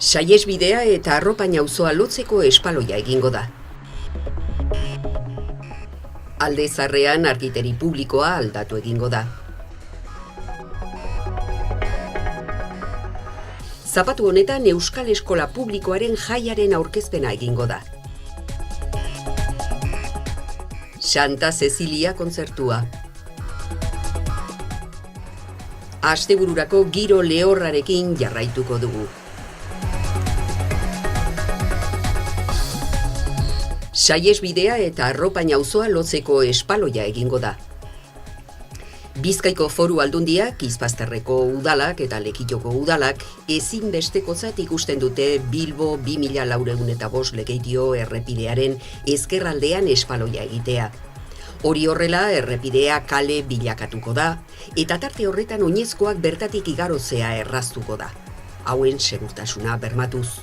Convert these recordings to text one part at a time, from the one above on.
Saihesbidea eta Arropain auzoa lotzeko espaloia egingo da. Alde Zaharrean argiteri publikoa aldatu egingo da. Zapatu honetan Euskal Eskola Publikoaren jaiaren aurkezpena egingo da. Santa Cecilia kontzertua. Astebururako giro lehorrarekin jarraituko dugu. Saihesbidea eta Arropain auzoa lotzeko espaloia egingo da. Bizkaiko Foru Aldundiak, Izpazterreko udalak eta Lekitoko udalak ezinbestekotzat ikusten dute Bilbo 2405 lekeitio errepidearen ezkerraldean espaloia egitea. Hori horrela, errepidea kale bilakatuko da, eta tarte horretan oinezkoak bertatik igarotzea erraztuko da. Hauen segurtasuna bermatuz.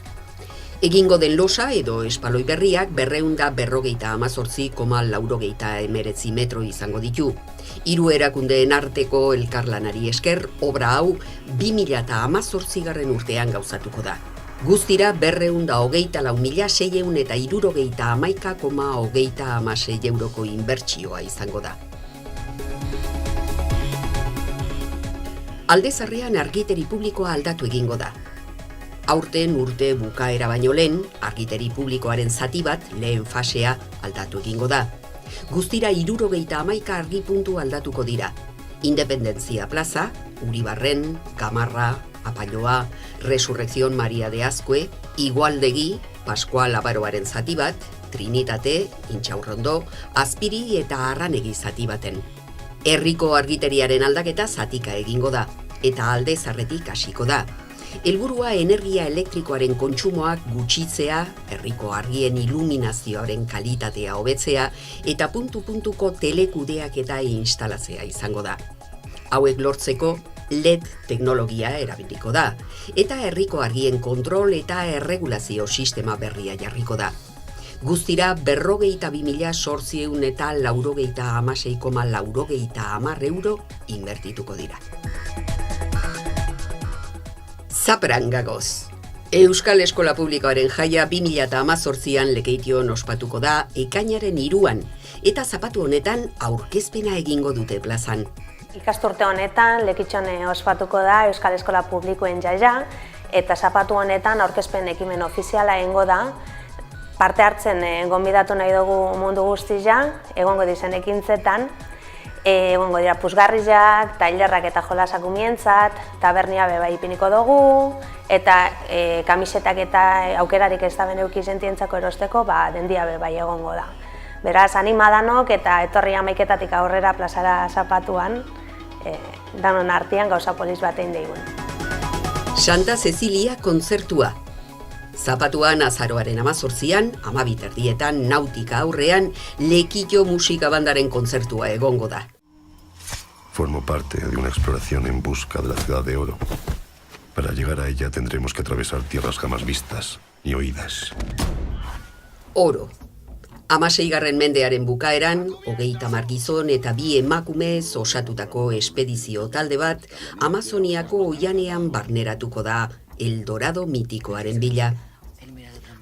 Egingo den losa edo espaloi berriak 258,89 metro izango ditu. Hiru erakundeen arteko elkarlanari esker, obra hau 2018 urtean gauzatuko da. Guztira 224.671,36 euroko inbertsioa izango da. Alde Zaharrean argiteri publikoa aldatu egingo da. Aurten urte bukaera baino lehen, argiteri publikoaren zati bat, lehen fasea, aldatu egingo da. Guztira 71 argipuntu aldatuko dira. Independentzia plaza, Uribarren, Gamarra, Apailoa, Resurrección Maria de Azkue, Igualdegi, Pascual Abaroaren zati bat, Trinitate, Intxaurrondo, Azpiri eta Arranegi zati baten. Herriko argiteriaren aldaketa zatika egingo da, eta Alde Zaharretik hasiko da. Helburua energia elektrikoaren kontsumoak gutxitzea, herriko argien iluminazioaren kalitatea hobetzea eta puntu-puntuko telekudeaketa instalatzea izango da. Hauek lortzeko LED teknologia erabiliko da, eta herriko argien kontrol eta erregulazio sistema berria jarriko da. Guztira 42.896,90 euro inbertituko dira. Zapran gagoz. Euskal Eskola Publikoaren jaia 2018an Lekeition ospatuko da ekainaren 3an, eta zapatu honetan aurkezpena egingo dute plazan. Ikasturte honetan Lekeition ospatuko da Euskal Eskola Publikoen jaia, eta zapatu honetan aurkezpen ekimen ofiziala egingo da. Parte hartzen gonbidatu nahi dugu mundu guztia, egongo dizen ekintzetan, egongo dira puzgarriak, tailerrak eta jolasak umientzat, tabernia beba ipiniko dugu, eta kamisetak eta aukerarik ez da beneuki sentientzako erosteko, dendia beba egongo da. Beraz, animadanok eta etorri 11:00 aurrera plazara zapatuan, danon artean gauza polis batein deigun. Santa Cecilia kontzertua. Zapatuan azaroaren 18an, 12:00 nautika aurrean, Lekitio musika bandaren kontzertua egongo da. Formo parte de una exploración en busca de la ciudad de oro. Para llegar a ella tendremos que atravesar tierras jamás vistas ni oídas. Oro. 16. mendearen bukaeran, 30 gizon eta 2 emakumez osatutako espedizio talde bat, Amazoniako oianean barneratuko da El Dorado mitikoaren bila.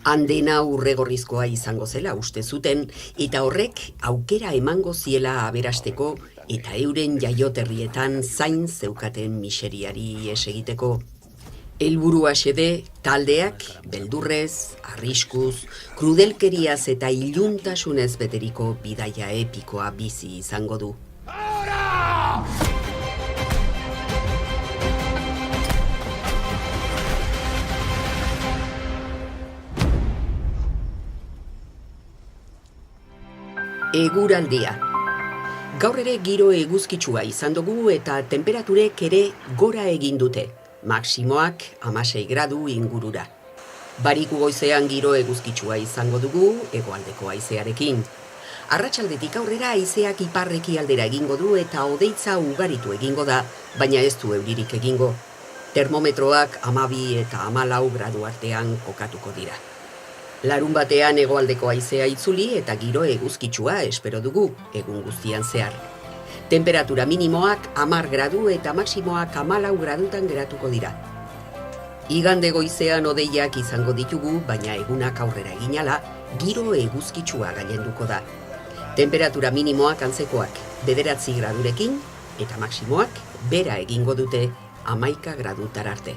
Handena urregorrizkoa izango zela uste zuten, eta horrek aukera emango ziela aberasteko eta euren jaioterrietan zain zeukaten miseriari esegiteko. Helburua xede, taldeak, beldurrez, arriskuz, krudelkeriaz eta iluntasunez beteriko bidaia epikoa bizi izango du. Eguraldia. Gaur ere giro eguzkitsua izan dugu eta temperaturek ere gora egin dute. Maximoak 16 gradu ingurura. Bariku goizean giro eguzkitsua izango dugu hegoaldeko haizearekin. Arratsaldetik aurrera haizeak iparreki aldera egingo du eta hodeitza ugaritu egingo da, baina ez du euririk egingo. Termometroak 12 eta 14 gradu artean kokatuko dira. Larun batean hegoaldeko haizea itzuli eta giro eguzkitsua espero dugu egun guztian zehar. Temperatura minimoak 10 gradu eta maximoak 14 gradutan geratuko dira. Igande goizean hodeiak izango ditugu, baina egunak aurrera eginala, giro eguzkitsua gailenduko da. Temperatura minimoak antzekoak 9 gradurekin, eta maksimoak bera egingo dute 11 gradutar arte.